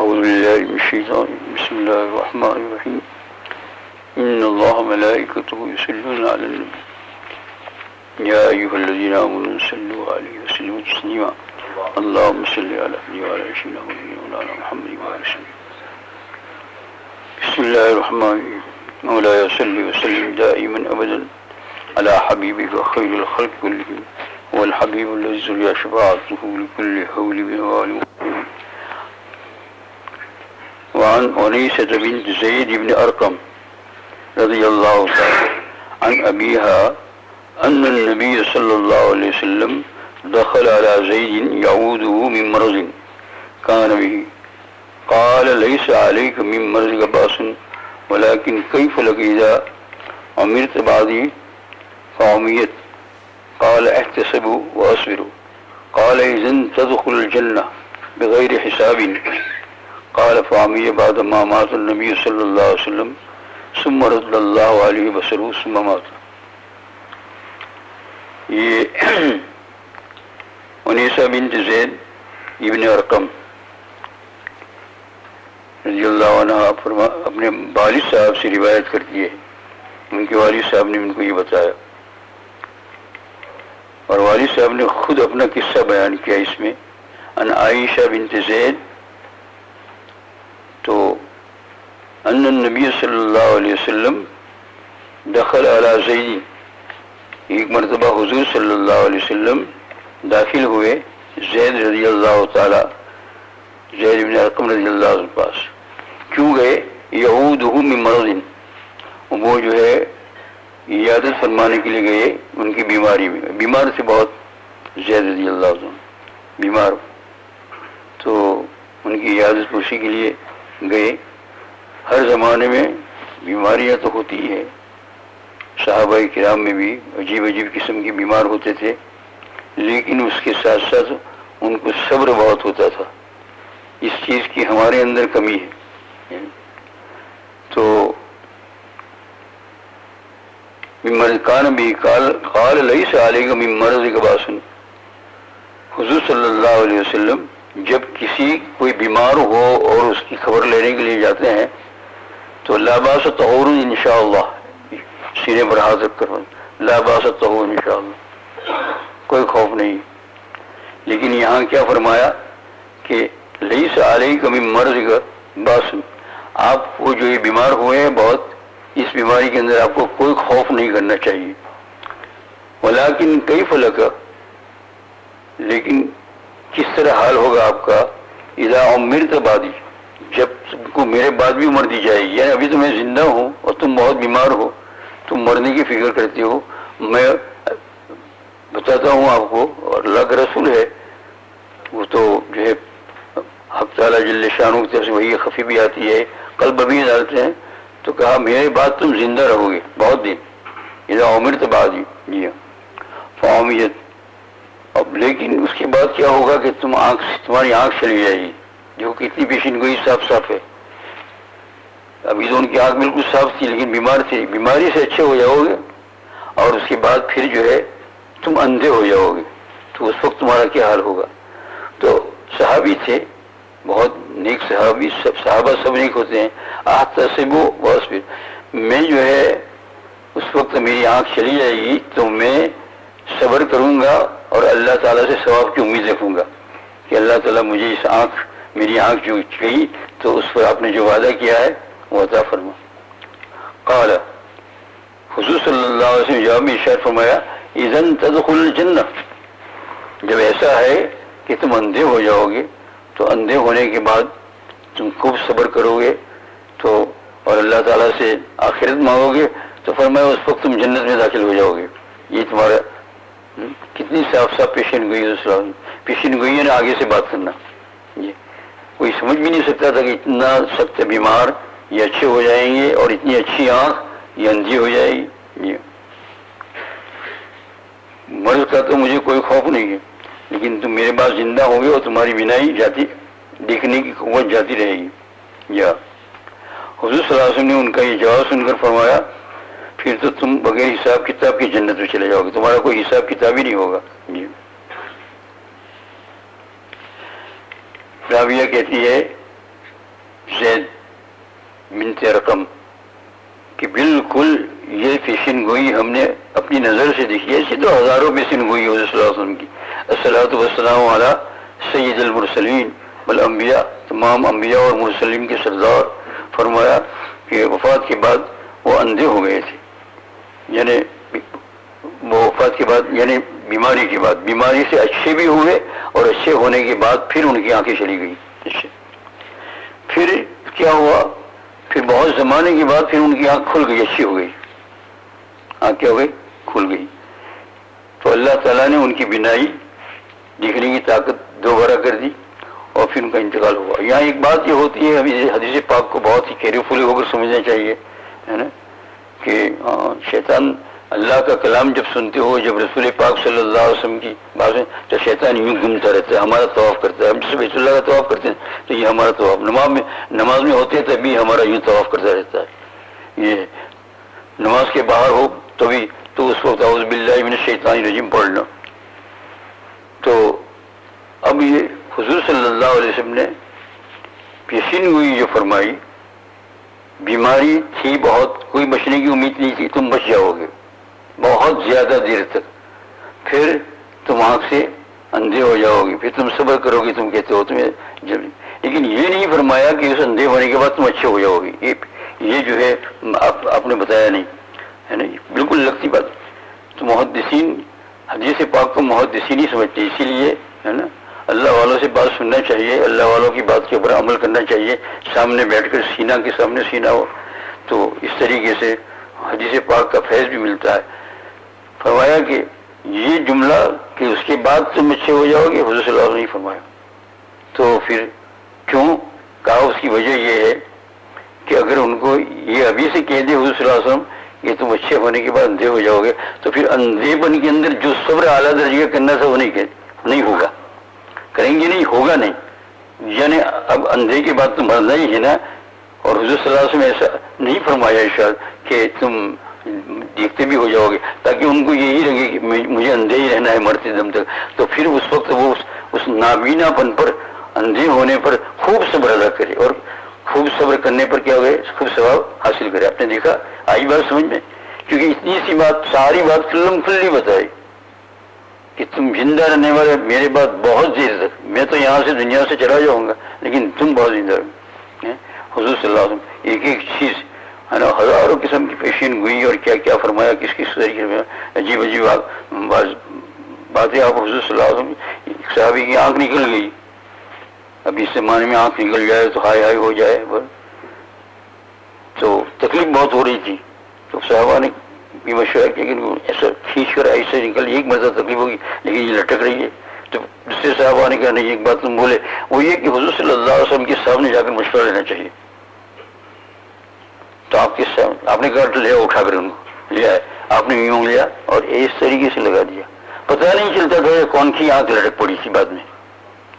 أعوذ بالله من الشيطان بسم الله الرحمن الرحيم إن الله ملائكته يصلون على النبي يا أيها الذين آمنوا صلوا عليه وسلموا تسليما اللهم صل على سيدنا محمد وعلى آله بسم الله الرحمن الرحيم مولاي صل وسلم دائما أبدا على حبيبك خير الخلق كلهم هو الحبيب الذي زرع شفاعته لكل حول بنوال مؤمن وعن أنيسة بنت زيد بن أرقم رضي الله تعالى عن أبيها أن النبي صلى الله عليه وسلم دخل على زيد يعوده من مرض كان به قال ليس عليك من مرضك بأس ولكن كيف لك إذا عمرت بعدي فعميت قال احتسب وأصبر قال إذن تدخل الجنة بغير حساب قال فعمي بعد ما مات النبي صلى الله عليه وسلم ثم رد الله عليه بصره ثم مات. یہ انیسہ بنت زید ابن ارقم رضی اللہ عنہ اپنے والد صاحب سے روایت کرتی ہے. ان کے والد صاحب نے ان کو یہ بتایا اور والد صاحب نے خود اپنا قصہ بیان کیا اس میں. ان عائشہ بنت زید تو ان النبی صلی اللہ علیہ وسلم دخل علی زید، ایک مرتبہ حضور صلی اللہ علیہ وسلم داخل ہوئے زید رضی اللہ تعالی زید بن ارقم رضی اللہ عنہ کے پاس. کیوں گئے؟ یعودہ من مرض، وہ جو ہے عیادت فرمانے کے لیے گئے ان کی بیماری میں. بیمار سے بہت زید رضی اللہ عنہ بیمار، تو ان کی عیادت پرسی کے لیے گئے. ہر زمانے میں بیماریاں تو ہوتی ہیں، صحابہ کرام میں بھی عجیب عجیب قسم کے بیمار ہوتے تھے، لیکن اس کے ساتھ ساتھ ان کو صبر بہت ہوتا تھا. اس چیز کی ہمارے اندر کمی ہے. تو کان بھی قال لیس علیک من مرضک باس، حضور صلی اللہ علیہ وسلم جب کسی کوئی بیمار ہو اور اس کی خبر لینے کے لیے جاتے ہیں تو لا باس طہور انشاءاللہ، سینے پر ہاتھ رکھ کر لا باس طہور انشاءاللہ، کوئی خوف نہیں. لیکن یہاں کیا فرمایا کہ لیس علیک من مرضک باس، آپ وہ جو یہ بیمار ہوئے ہیں بہت، اس بیماری کے اندر آپ کو کوئی خوف نہیں کرنا چاہیے. ولیکن کیف لک، لیکن کس طرح حال ہوگا آپ کا اذا عمرت بعدی، جب تم کو میرے بعد بھی عمر دی جائے گی. یعنی ابھی تو میں زندہ ہوں اور تم بہت بیمار ہو، تم مرنے کی فکر کرتے ہو. میں بتاتا ہوں آپ کو، اور اللہ کا رسول ہے وہ تو جو ہے حق تعالیٰ جل شانہ کی طرف سے وہی خفی بھی آتی ہے، قلب بھی ڈالتے ہیں. تو کہا میرے بعد تم زندہ رہو گے بہت دن، اذا عمرت بعدی. جی ہاں، فعمیت. اب لیکن اس کے بعد کیا ہوگا کہ تمہاری آنکھ چلی جائے گی، جو کتنی پیشین گوئی صاف صاف ہے. ابھی تو ان کی آنکھ بالکل صاف تھی لیکن بیمار تھی. بیماری سے اچھے ہو جاؤ گے اور اس کے بعد پھر جو ہے تم اندھے ہو جاؤ گے، تو اس وقت تمہارا کیا حال ہوگا. تو صحابی تھے بہت نیک صحابی، سب صحابہ سب نیک ہوتے ہیں. احتسب واصبر، میں جو ہے اس وقت میری آنکھ چلی جائے گی تو میں صبر کروں گا اور اللہ تعالیٰ سے ثواب کی امید رکھوں گا کہ اللہ تعالیٰ مجھے اس میری آنکھ جو گئی تو اس پر آپ نے جو وعدہ کیا ہے وہ عطا فرما. قال، حضور صلی اللہ علیہ وسلم جواب میں ارشاد فرمایا اذن تدخل الجنہ، جب ایسا ہے کہ تم اندھے ہو جاؤ گے تو اندھے ہونے کے بعد تم خوب صبر کرو گے تو اور اللہ تعالیٰ سے آخرت مانگو گے تو فرمایا اس وقت تم جنت میں داخل ہو جاؤ گے. یہ تمہارا کتنی صاف صاف پیشین گوئی ہے. پیشین گوئی ہے نا، آگے سے بات کرنا. یہ کوئی سمجھ بھی نہیں سکتا تھا کہ اتنا سخت بیمار یہ اچھے ہو جائیں گے اور اتنی اچھی آنکھ یہ اندھی ہو جائے گی. یہ مرض کا تو مجھے کوئی خوف نہیں ہے، لیکن تم میرے پاس زندہ ہو گے اور تمہاری بینائی جاتی، دیکھنے کی قوت جاتی رہے گی. یا حضور صلی اللہ علیہ وسلم نے ان کا یہ جواب سن کر فرمایا پھر تو تم بغیر حساب کتاب کی جنت میں چلے جاؤ گے، تمہارا کوئی حساب کتاب ہی نہیں ہوگا. جی راویہ کہتی ہے زید بنت ارقم کہ بالکل یہ پیشن گوئی ہم نے اپنی نظر سے دیکھی. ایسی تو ہزاروں پیشن گوئی حضور صلی اللہ علیہ وسلم کی. الصلاۃ والسلام علی سید المرسلین والانبیاء، تمام انبیاء اور مرسلین کے سردار. فرمایا کہ وفات کے بعد وہ اندھے ہو گئے تھے، یعنی وہ وفات کے بعد یعنی بیماری کے بعد، بیماری سے اچھے بھی ہوئے اور اچھے ہونے کے بعد پھر ان کی آنکھیں چلی گئی. پھر کیا ہوا؟ پھر بہت زمانے کے بعد پھر ان کی آنکھ کھل گئی، اچھی ہو گئی، آنکھ کیا ہو گئی؟ کھل گئی. تو اللہ تعالیٰ نے ان کی بینائی دیکھنے کی طاقت دوبارہ کر دی اور پھر ان کا انتقال ہوا. یہاں ایک بات یہ ہوتی ہے، ابھی حدیث پاک کو بہت ہی کیئرفلی ہو کر سمجھنا چاہیے، ہے نا، کہ شیطان اللہ کا کلام جب سنتے ہو، جب رسول پاک صلی اللہ علیہ وسلم کی باتیں، تو شیطان یوں گھومتا رہتا ہے، ہمارا طواف کرتا ہے. ہم جیسے بیت اللہ کا طواف کرتے ہیں تو یہ ہمارا طواف، نماز میں ہوتے ہیں تبھی ہمارا یوں طواف کرتا رہتا ہے. یہ نماز کے باہر ہو تبھی تو اس وقت اعوذ باللہ من الشیطان الرجیم پڑھنا. تو اب یہ حضور صلی اللہ علیہ وسلم نے پیشین گوئی جو فرمائی، بیماری تھی بہت، کوئی بچنے کی امید نہیں تھی، تم بچ جاؤ گے بہت زیادہ دیر تک، پھر تم آنکھ سے اندھے ہو جاؤ گے، پھر تم صبر کرو گے، تم کہتے ہو تمہیں جب. لیکن یہ نہیں فرمایا کہ اس اندھے ہونے کے بعد تم اچھے ہو جاؤ گے. یہ جو ہے آپ نے بتایا نہیں، ہے نا، بالکل لگتی بات. تو محدثین حدیث پاک کو محدثین ہی سمجھتے، اسی لیے ہے نا اللہ والوں سے بات سننا چاہیے، اللہ والوں کی بات کے اوپر عمل کرنا چاہیے، سامنے بیٹھ کر سینہ کے سامنے سینہ ہو. تو اس طریقے سے حدیث پاک کا فیض بھی ملتا ہے. فرمایا کہ یہ جملہ کہ اس کے بعد تم اچھے ہو جاؤ گے، حضور صلی اللہ علیہ وسلم نے فرمایا. تو پھر کیوں کہا؟ اس کی وجہ یہ ہے کہ اگر ان کو یہ ابھی سے کہہ دے حضور صلی اللہ علیہ وسلم کہ تم اچھے ہونے کے بعد اندھے ہو جاؤ گے، تو پھر اندھے پن کے اندر جو صبر اعلیٰ درجے کا کرنا تھا وہ نہیں ہوگا، کریں گے نہیں، ہوگا نہیں. یعنی اب اندھے کے بعد تم مرنا ہی ہے نا. اور حضور صلی اللہ علیہ وسلم ایسا نہیں فرمایا ارشاد کہ تم دیکھتے بھی ہو جاؤ گے، تاکہ ان کو یہی لگے کہ مجھے اندھے ہی رہنا ہے مرتے دم تک. تو پھر اس وقت وہ اس نابینا پن پر، اندھے ہونے پر خوب صبر ادا کرے، اور خوب صبر کرنے پر کیا ہوئے؟ خوب ثواب حاصل کرے. آپ نے دیکھا، آئی بات سمجھ میں؟ کیونکہ اتنی سی بات، ساری بات کھلی بتائی کہ تم زندہ رہنے والے میرے بعد بہت دیر تک، میں تو یہاں سے دنیا سے چلا جاؤں گا لیکن تم بہت زندہ رہو. حضور صلی اللہ علیہ وسلم ایک ایک چیز، ہے نا، ہزاروں قسم کی پیشین گوئی اور کیا کیا فرمایا، کس کس طریقے میں عجیب عجیب باتیں. آپ حضور صلی اللہ علیہ وسلم صحابی کی آنکھ نکل گئی، اب اس زمانے میں آنکھ نکل جائے تو ہائے ہائے ہو جائے، تو تکلیف بہت ہو رہی تھی. تو صحابہ نے بھی مشورہ کیا کہ ایسا کھینچ کر ایسے نکل، ایک مرتبہ تکلیف ہوگی لیکن یہ لٹک رہی ہے. تو دوسرے صحابہ نے کہا نہیں، ایک بات تم بولے، وہ یہ کہ حضور صلی اللہ علیہ وسلم کے سامنے جا کر مشورہ لینا چاہیے. تو آپ کس سامنے؟ آپ نے کہا لے اٹھا کر ان کو لیا ہے، آپ نے یوں لیا اور اس طریقے سے لگا دیا. پتہ نہیں چلتا تھا کون کی آنکھ لٹک پڑی تھی. بعد میں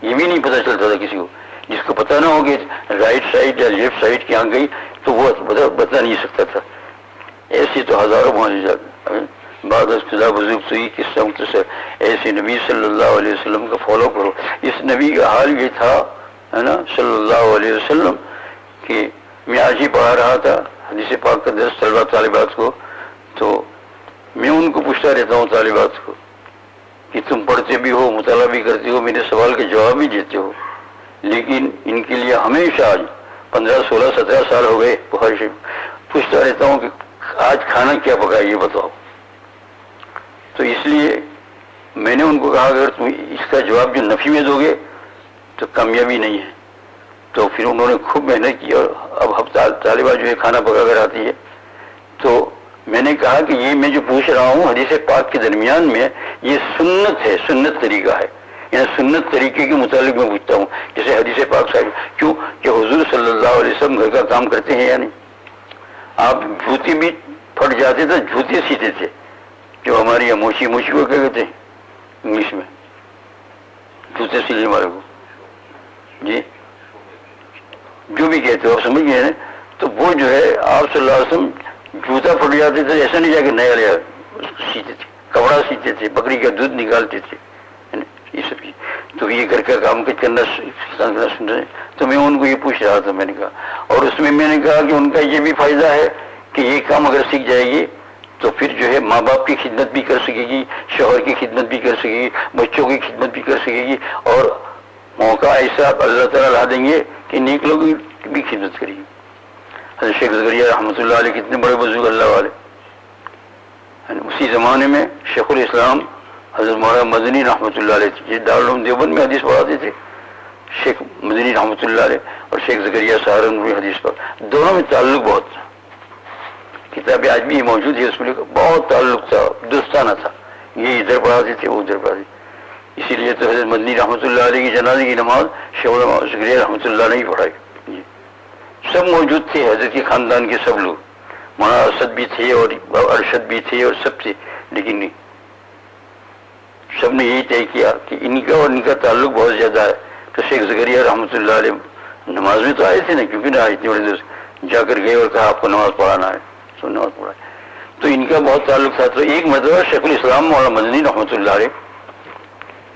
یہ بھی نہیں پتہ چلتا تھا کسی کو، جس کو پتہ نہ ہو کہ رائٹ سائڈ یا لیفٹ سائڈ کی آنکھ گئی تو وہ بتا نہیں سکتا تھا. ایسی تو ہزاروں معجزات. بعد از خدا بزرگ تو یہ قصہ مختصر. ایسے نبی صلی اللہ علیہ وسلم کا فالو کرو. اس نبی کا حال یہ تھا، ہے نا، صلی اللہ علیہ وسلم، کہ میں آج ہی پڑھا رہا تھا حدیث پاک کا درس طلبہ طالبات کو. تو میں ان کو پوچھتا رہتا ہوں طالبات کو کہ تم پڑھتے بھی ہو، مطالعہ بھی کرتے ہو، میرے سوال کے جواب بھی دیتے ہو، لیکن ان کے لیے ہمیشہ آج 15 16 17 سال ہو گئے بخاری شریف پوچھتا رہتا ہوں کہ آج کھانا کیا پکا یہ بتاؤ. تو اس لیے میں نے ان کو کہا اگر تم اس کا جواب جو نفی میں دو گے تو کامیابی نہیں ہے. تو پھر انہوں نے خوب محنت کی اور اب طالبہ جو ہے کھانا پکا کر آتی ہے. تو میں نے کہا کہ یہ میں جو پوچھ رہا ہوں حدیث پاک کے درمیان میں یہ سنت ہے، سنت طریقہ ہے، یعنی سنت طریقے کے متعلق میں پوچھتا ہوں. جیسے حدیث پاک صاحب کیوں کہ حضور صلی اللہ علیہ وسلم گھر کا کام کرتے ہیں یا نہیں؟ آپ جوتی بھی پھٹ جاتے تھے، جوتے سیتے تھے، جو ہماری یہاں موچی کو کیا کہتے ہیں انگلش میں، جوتے سینے والے کو، جی جو بھی کہتے ہو آپ سمجھ گئے نا. تو وہ جو ہے آپ صلی اللہ علیہ وسلم جوتا پھٹ جاتے تھے، ایسا نہیں جا کے نیا لیا سیتے تھے، کپڑا سیتے تھے، بکری کا دودھ نکالتے تھے، یہ سب چیز. تو یہ گھر کا کام کرنا سن رہے ہیں. تو میں ان کو یہ پوچھ رہا تھا، میں نے کہا، اور اس میں نے کہا کہ ان کا یہ بھی فائدہ ہے کہ یہ کام اگر سیکھ جائے گی تو پھر جو ہے ماں باپ کی خدمت بھی کر سکے گی، شوہر کی خدمت بھی کر سکے گی، بچوں کی خدمت بھی کر سکے گی، اور موقع ایسا اللہ تعالیٰ لا دیں گے کہ نیک لوگ بھی خدمت کریں گے. حضرت شیخ زکریا رحمۃ اللہ علیہ کتنے بڑے بزرگ اللہ والے. اسی زمانے میں شیخ الاسلام حضرت مولانا مدنی رحمۃ اللہ علیہ تھے، یہ دارالعلوم دیوبند میں حدیث پڑھاتے تھے، شیخ مدنی رحمۃ اللہ علیہ، اور شیخ زکریا سہارنپوری حدیث پر دونوں میں تعلق بہت تھا. کتابیں آج بھی موجود ہے، اس میں بہت تعلق تھا، دوستانہ تھا. یہ ادھر پڑھاتے تھے، وہ ادھر پڑھاتے تھے. اسی لیے تو حضرت مدنی رحمۃ اللہ علیہ کی جنازے کی نماز شیخ زکریا رحمۃ اللہ نے ہی پڑھائی. سب موجود تھے حضرت کے خاندان کے سب لوگ، مولانا اسد بھی تھے اور ارشد بھی تھے اور سب تھے، لیکن سب نے یہی طے کیا کہ ان کا اور ان کا تعلق بہت زیادہ ہے. تو شیخ زکریا رحمۃ اللہ علیہ نماز میں تو آئے تھے نا، کیونکہ نہ اتنے بڑے دوست جا کر گئے اور کہا آپ کو نماز پڑھانا ہے، تو نماز پڑھائی. تو ان کا بہت تعلق تھا. تو ایک مرتبہ شیخ الاسلام مولانا مدنی رحمۃ اللہ علیہ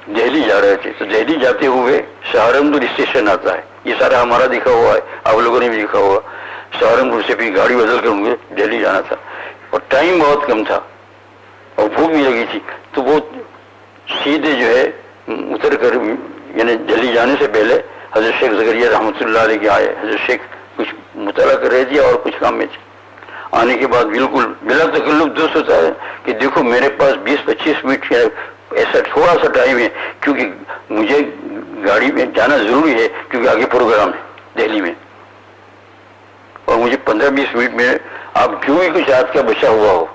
دہلی جا رہے تھے. تو دہلی جاتے ہوئے سہارنپور اسٹیشن آتا ہے، یہ سارا ہمارا دیکھا ہوا ہے، آپ لوگوں نے بھی دیکھا ہوگا. سہارنپور سے پھر گاڑی بدل کر مجھے دہلی جانا تھا، اور ٹائم بہت کم تھا اور بھوک بھی لگی تھی. تو وہ سیدھے جو ہے اتر کر، یعنی دہلی جانے سے پہلے حضرت شیخ زکریا رحمۃ اللہ علیہ کے آئے. حضرت شیخ کچھ مطالعہ کر رہے تھے اور کچھ کام میں تھے. آنے کے بعد بالکل بلا تکلف دوست ہوتا ہے کہ دیکھو میرے پاس 20-25 منٹ ایسا تھوڑا سا ٹائم ہے، کیونکہ مجھے گاڑی میں جانا ضروری ہے، کیونکہ آگے پروگرام ہے دہلی میں، اور مجھے 15-20 منٹ میں آپ جو بھی کچھ رات کا بچا ہوا ہو،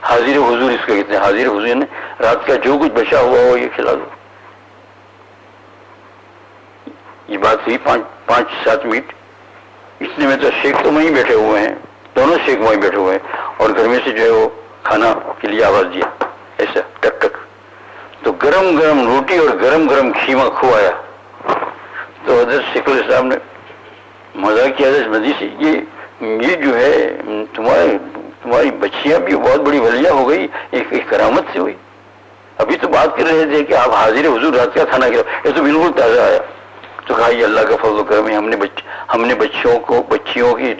حاضر حضور اس کو کہتے ہیں، حاضر حضور نے رات کا جو کچھ بچا ہوا ہو یہ کھلا دو. یہ بات ہوئی 5-7 منٹ. اتنے میں تو شیخ تو وہیں بیٹھے ہوئے ہیں، دونوں شیخ وہیں بیٹھے ہوئے ہیں، اور گھر میں سے جو ہے وہ کھانا کے لیے آواز دیا ایسا ٹک ٹک. تو گرم گرم روٹی اور گرم گرم کھیما کھوایا. تو حضرت شیخ الاسلام نے مذاق کیا حضرت مدی سے، یہ جو ہے تمہاری بچیاں بھی بہت بڑی ولیہ ہو گئی، ایک کرامت سے ہوئی. ابھی تو بات کر رہے تھے کہ آپ حاضر حضور رات کا کھانا کھلاؤ، یہ تو بالکل تازہ آیا. تو کہا یہ اللہ کا فضل و کرم ہے، ہم نے بچیوں کی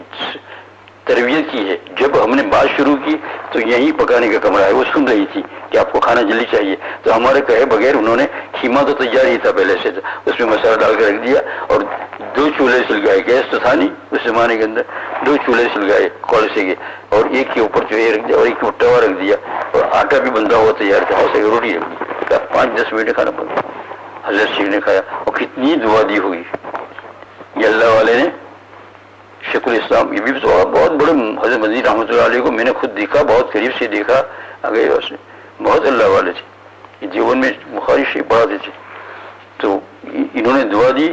تربیت کی ہے. جب ہم نے بات شروع کی تو یہیں پکانے کا کمرہ ہے، وہ سن رہی تھی کہ آپ کو کھانا جلدی چاہیے. تو ہمارے کہے بغیر انہوں نے کھیما تو تیار ہی تھا پہلے سے، اس میں مسالہ ڈال کر رکھ دیا، اور 2 چولہے سلگائے. گیس تو تھا نہیں اس زمانے کے اندر، 2 چولہے سلگائے کولسے کے، اور ایک کے اوپر جو ہے رکھ دیا، اور ایک کے اوپر توا رکھ دیا، اور آٹا بھی بندھا ہوا تیار تھا، ایسے روٹی رکھ دی. 5-10 منٹ کھانا بند. حضرت شیخ نے کھایا، اور کتنی دعا دی ہوئی. یہ اللہ والے نے شیخ الاسلام، یہ بھی تو بہت بڑے حضرت مدنی رحمۃ اللہ علیہ کو میں نے خود دیکھا، بہت قریب سے دیکھا، آگے بہت اللہ والے تھے. یہ جیون میں بخاری شریف پڑھاتے تھے. تو انہوں نے دعا دی.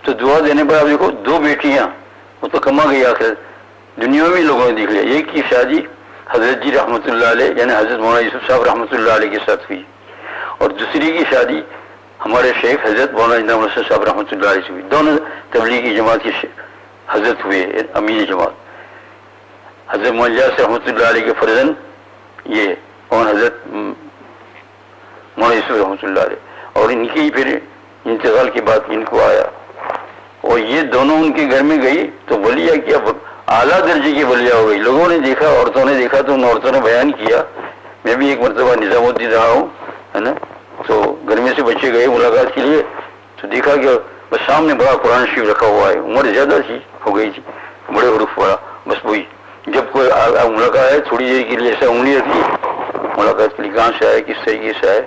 تو دعا دینے پر آپ دیکھو 2 بیٹیاں وہ تو کما گئی آخر دنیا میں لوگوں نے دیکھ لیا. ایک کی شادی حضرت جی رحمۃ اللہ علیہ یعنی حضرت مولانا یوسف صاحب رحمۃ اللہ علیہ کے ساتھ ہوئی، اور دوسری کی شادی ہمارے شیخ حضرت مولانا جناب الحسن صاحب رحمۃ اللہ علیہ سے ہوئی. دونوں تبلیغی جماعت کی حضرت ہوئے، امیر جماعت. حضرت مولانا رحمۃ اللہ علیہ کے فرزند یہ اور حضرت مولانا یوسف رحمۃ اللہ علیہ، اور ان کی پھر انتقال کے بعد ان کو آیا، اور یہ دونوں ان کے گھر میں گئی تو ولیہ کیا اعلیٰ درجے کی ولیہ ہو گئی. لوگوں نے دیکھا، عورتوں نے دیکھا، تو ان عورتوں نے بیان کیا. میں بھی ایک مرتبہ نظام الدین رہا ہوں، ہے نا، تو گھر میں سے بچے گئے ملاقات کے لیے، تو دیکھا کہ بس سامنے بڑا قرآن شریف رکھا ہوا ہے. عمر زیادہ تھی، ہو گئی تھی، بڑے حروف والا. بس وہی جب کوئی ملاقات ہے تھوڑی دیر کے لیے ایسا انگلی رکھ دی ملاقات کے لیے، کہاں سے آئے، کس طریقے سے آئے،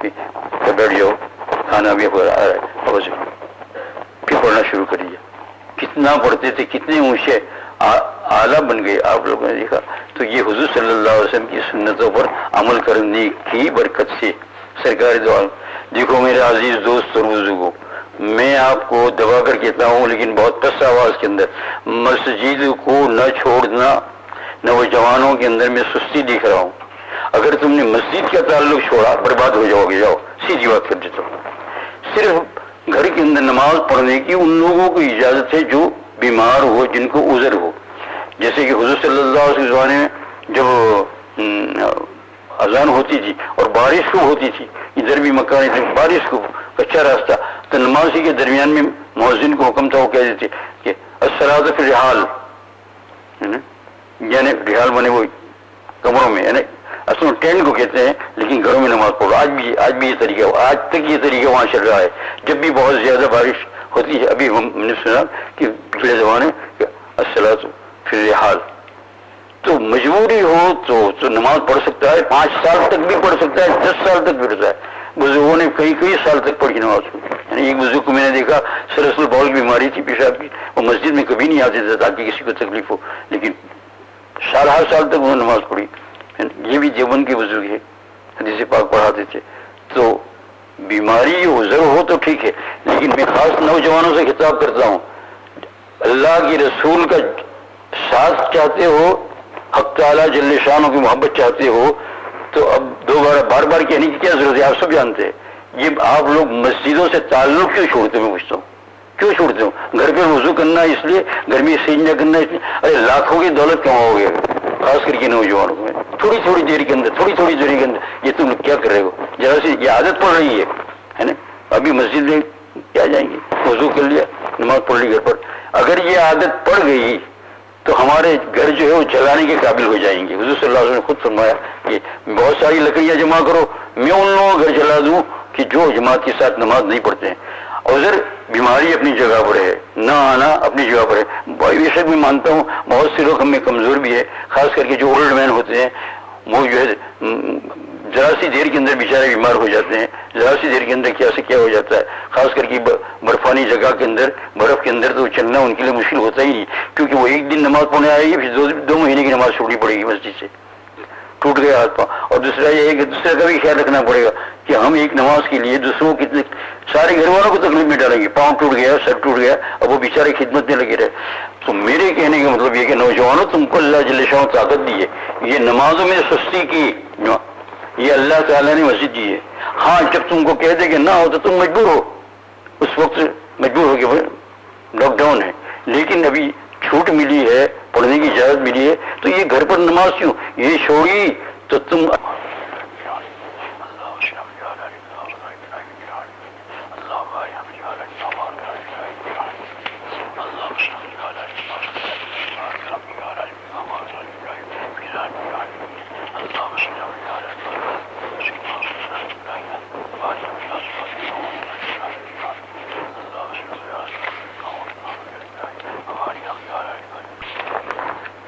پھر بیٹھ جاؤ، کھانا بھی آ رہا ہے، پھر پڑھنا شروع کر دیا. کتنا پڑھتے تھے، کتنے اونچے اعلیٰ بن گئے آپ لوگوں نے دیکھا. تو یہ حضور صلی اللہ علیہ وسلم کی سنتوں پر عمل کرنے کی برکت سے سرکار دعا. دیکھو میرے عزیز دوست اور بزرگوں، میں آپ کو دبا کر کہتا ہوں لیکن بہت پست آواز کے اندر، مسجد کو نہ چھوڑنا، نہ وہ جوانوں کے اندر میں سستی دیکھ رہا ہوں. اگر تم نے مسجد کا تعلق چھوڑا برباد ہو جاؤ گے. جاؤ سیدھی بات کر دیتا ہوں. صرف گھر کے اندر نماز پڑھنے کی ان لوگوں کو اجازت ہے جو بیمار ہو، جن کو عذر ہو. جیسے کہ حضور صلی اللہ علیہ وسلم نے جب اذان ہوتی تھی اور بارش خوب ہوتی تھی، ادھر بھی مکہ میں بارش خوب کچا راستہ، تو نمازی کے درمیان میں مؤذن کو حکم تھا، وہ کہہ دیتے کہ الصلاۃ فی الرحال، یعنی رحال بنے وہ کمروں میں، یعنی اصل میں ٹینٹ کو کہتے ہیں، لیکن گھروں میں نماز پڑھو۔ آج بھی یہ طریقہ، آج تک یہ طریقہ وہاں چل رہا ہے۔ جب بھی بہت زیادہ بارش ہوتی ہے، ابھی ہم نے سنا کہ پچھلے زمانے کہ الصلاۃ فی الرحال، تو مجبوری ہو تو نماز پڑھ سکتا ہے، 5 سال تک بھی پڑھ سکتا ہے، 10 سال تک بھی پڑھتا ہے۔ بزرگوں نے کئی سال تک پڑھی نماز کو، یعنی ایک بزرگ کو میں نے دیکھا سلسل بول بیماری تھی پیشاب کی، وہ مسجد میں کبھی نہیں آتے تھے تاکہ کسی کو تکلیف ہو، لیکن سال ہر سال تک وہ نماز پڑھی۔ یہ بھی دیوبند کے بزرگ ہے، حدیث پاک پڑھاتے تھے۔ تو بیماری عذر ہو تو ٹھیک ہے، لیکن میں خاص نوجوانوں سے خطاب کرتا ہوں، اللہ کے رسول کا ساتھ چاہتے ہو، حق تعالیٰ جل شانہ کی محبت چاہتے ہو، تو اب دوبارہ بار بار کہنے کی کیا ضرورت ہے؟ آپ سب جانتے ہیں۔ یہ آپ لوگ مسجدوں سے تعلق کیوں چھوڑتے ہو؟ میں پوچھتا ہوں کیوں چھوڑتے ہو؟ گھر پہ وضو کرنا اس لیے، گھر میں سجدہ کرنا اس لیے، ارے لاکھوں کی دولت کماؤ گے، خاص کر کے نوجوانوں میں تھوڑی دیر کے اندر یہ تم کیا کر رہے ہو؟ ذرا سی یہ عادت پڑ رہی ہے نا، ابھی مسجد میں کیا جائیں گے، وضو کر لیا، نماز پڑھ لی گھر پر۔ اگر یہ عادت پڑ گئی تو ہمارے گھر جو ہے وہ جلانے کے قابل ہو جائیں گے۔ حضور صلی اللہ علیہ وسلم نے خود فرمایا کہ بہت ساری لکڑیاں جمع کرو، میں ان لوگوں کا گھر جلا دوں کہ جو جماعت کے ساتھ نماز نہیں پڑھتے ہیں۔ عذر بیماری اپنی جگہ پر ہے، نہ آنا اپنی جگہ پر ہے۔ بے شک میں مانتا ہوں بہت سے لوگ ہم میں کمزور بھی ہے، خاص کر کے جو اولڈ مین ہوتے ہیں، وہ جو ہے ذرا سی دیر کے اندر بیچارے بیمار ہو جاتے ہیں، ذرا سی دیر کے اندر کیا سے کیا ہو جاتا ہے، خاص کر کے برفانی جگہ کے اندر، برف کے اندر تو چلنا ان کے لیے مشکل ہوتا ہی نہیں، کیونکہ وہ ایک دن نماز پڑھنے آئے گی، پھر 2 مہینے کی نماز چھوڑنی پڑے گی مسجد سے، ٹوٹ گیا ہاتھ پاؤں۔ اور دوسرا یہ ہے کہ دوسرے کا بھی خیال رکھنا پڑے گا کہ ہم ایک نماز کے لیے دوسروں کتنے سارے گھر والوں کو تکلیف میں ڈالیں گے، پاؤں ٹوٹ گیا، سر ٹوٹ گیا، اب وہ بیچارے خدمت میں لگے رہے۔ تو میرے کہنے کا مطلب یہ کہ نوجوانوں، تم کو اللہ جل شانہ طاقت دی ہے، یہ نمازوں میں سستی کی یہ اللہ تعالیٰ نے مسجد دی ہے۔ ہاں جب تم کو کہہ دے کہ نہ ہو تو تم مجبور ہو، اس وقت مجبور ہو کہ لاک ڈاؤن ہے، لیکن ابھی چھوٹ ملی ہے، پڑھنے کی اجازت ملی ہے، تو یہ گھر پر نماز کیوں یہ چھوڑی؟ تو تم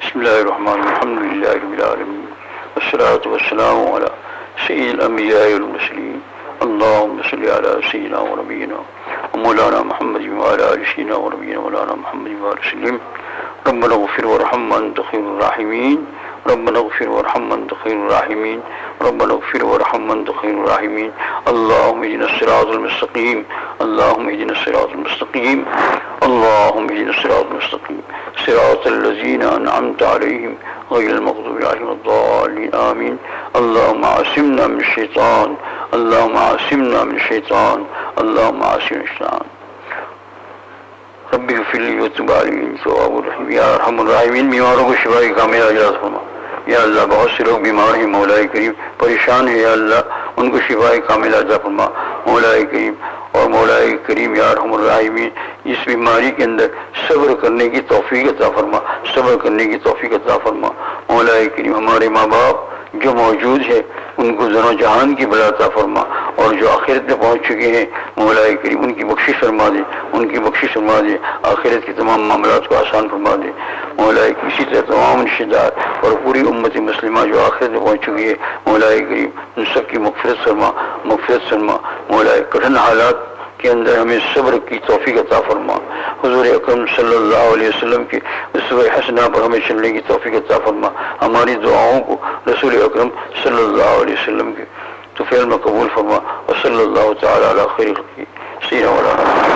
بسم اللہ الرحمن الرحیم، الحمد للہ رب العالمین، والصلاة والسلام علی سید الانبیاء والمرسلین، اللہم صلی علی سیدنا و نبینا مولانا محمد وعلی آل سیدنا و نبینا مولانا محمد وسلم۔ ربنا اغفر وارحم وانت خیر الراحمین، ربنا اغفر وارحم وانت خیر الراحمین، ربنا اغفر وارحم وانت خیر الراحمین۔ اللہم اهدنا الصراط المستقیم، اللہم اهدنا الصراط المستقیم، اللہم اهدنا الصراط المستقیم، صراط الذین انعمت علیہم غیر المغضوب علیہم الضالین، آمین۔ اللہم عاصمنا من الشیطان، اللہم عاصمنا من الشیطان، اللہم عاصمنا من الشیطان۔ ربی اغفر لی وتب علی انک تواب الرحیم۔ یا ارحم الراحمین، بیماروں کو شفا کاملہ عطا فرما۔ یا اللہ بہت سے لوگ بیمار ہیں، مولا کریم پریشان ہیں، یا اللہ ان کو شفا کاملہ عطا فرما مولا کریم۔ اور مولا کریم یا ارحم الراحمین، اس بیماری کے اندر صبر کرنے کی توفیق عطا فرما، صبر کرنے کی توفیق عطا فرما مولا کریم۔ ہمارے ماں باپ جو موجود ہے ان کو دونوں جہان کی بلا عطا فرما، اور جو آخرت میں پہنچ چکے ہیں مولا کریم ان کی بخشش فرما دے، ان کی بخشش فرما دے، آخرت کے تمام معاملات کو آسان فرما دے مولا۔ اسی طرح تمام رشتہ دار اور پوری امت مسلمہ جو آخرت میں پہنچ چکی ہے مولا کریم ان سب کی مغفرت فرما، مغفرت فرما مولا۔ کٹھن حالات کے اندر ہمیں صبر کی توفیق عطا فرما، حضور اکرم صلی اللہ علیہ وسلم کی اسوہ حسنہ پر ہمیں چلنے کی توفیق عطا فرما۔ ہماری دعاؤں کو رسول اکرم صلی اللہ علیہ وسلم کے طفیل میں قبول فرما، وصلی اللہ تعالی علی خیر خلقہ سیدنا مولانا۔